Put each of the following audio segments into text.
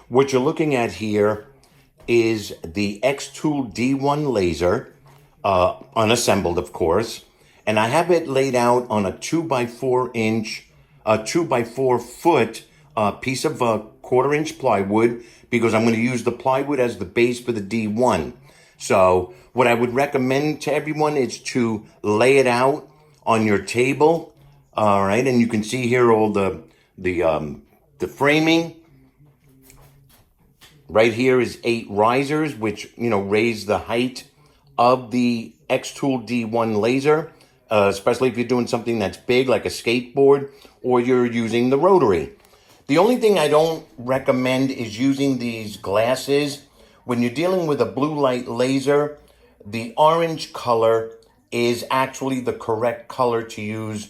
What you're looking at here is the Xtool D1 laser, unassembled of course, and I have it laid out on a 2x4 foot piece of 1/4 inch plywood, because I'm going to use the plywood as the base for the D1. So what I would recommend to everyone is to lay it out on your table. All right, and you can see here all the framing. Right here is 8 risers, which, raise the height of the Xtool D1 laser, especially if you're doing something that's big, like a skateboard, or you're using the rotary. The only thing I don't recommend is using these glasses. When you're dealing with a blue light laser, the orange color is actually the correct color to use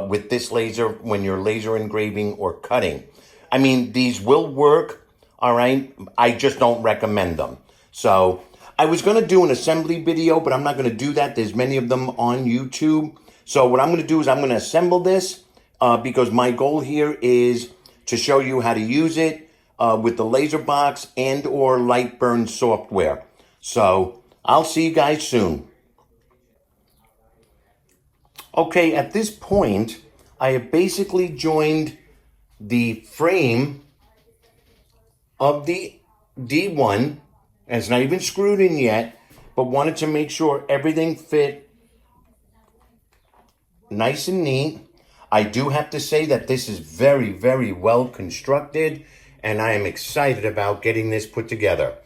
with this laser when you're laser engraving or cutting. I mean, these will work. All right, I just don't recommend them. So I was going to do an assembly video, but I'm not going to do that. There's many of them on YouTube. So what I'm going to do is I'm going to assemble this because my goal here is to show you how to use it with the LaserBox and or Lightburn software. So I'll see you guys soon. Okay, at this point, I have basically joined the frame of the D1, and it's not even screwed in yet, but wanted to make sure everything fit nice and neat. I do have to say that this is very, very well constructed, and I am excited about getting this put together.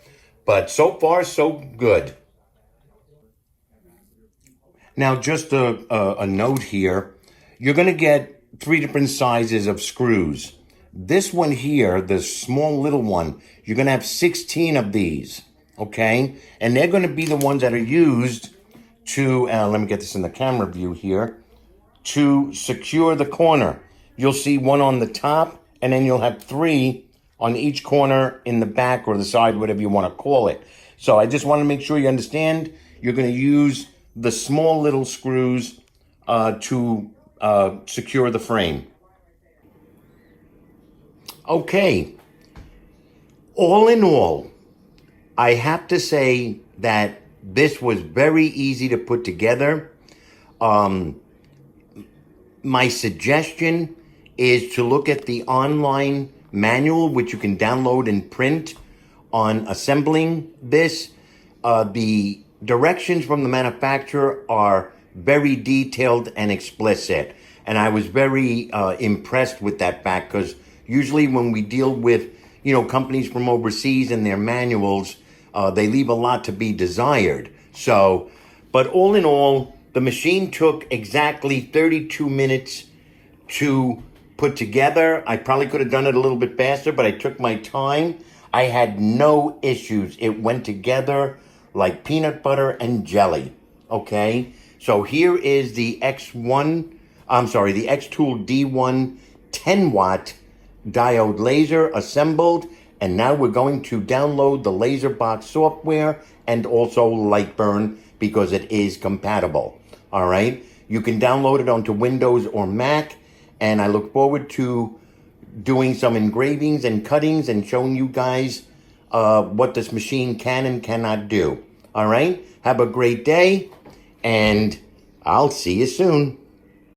But so far, so good. Now, just a note here. You're going to get 3 different sizes of screws. This one here, the small little one, you're going to have 16 of these, okay? And they're going to be the ones that are used to, let me get this in the camera view here, to secure the corner. You'll see one on the top, and then you'll have 3 on each corner in the back or the side, whatever you want to call it. So I just want to make sure you understand you're going to use the small little screws to secure the frame. Okay, all in all, I have to say that this was very easy to put together. My suggestion is to look at the online manual, which you can download and print on assembling this. The directions from the manufacturer are very detailed and explicit, and I was very impressed with that fact, because usually when we deal with, companies from overseas and their manuals, they leave a lot to be desired. So, but all in all, the machine took exactly 32 minutes to put together. I probably could have done it a little bit faster, but I took my time. I had no issues. It went together like peanut butter and jelly, okay? So here is the Xtool D1 10-watt diode laser assembled, and now we're going to download the LaserBox software and also Lightburn because it is compatible. All right, you can download it onto Windows or Mac, and I look forward to doing some engravings and cuttings and showing you guys what this machine can and cannot do. All right, have a great day, and I'll see you soon.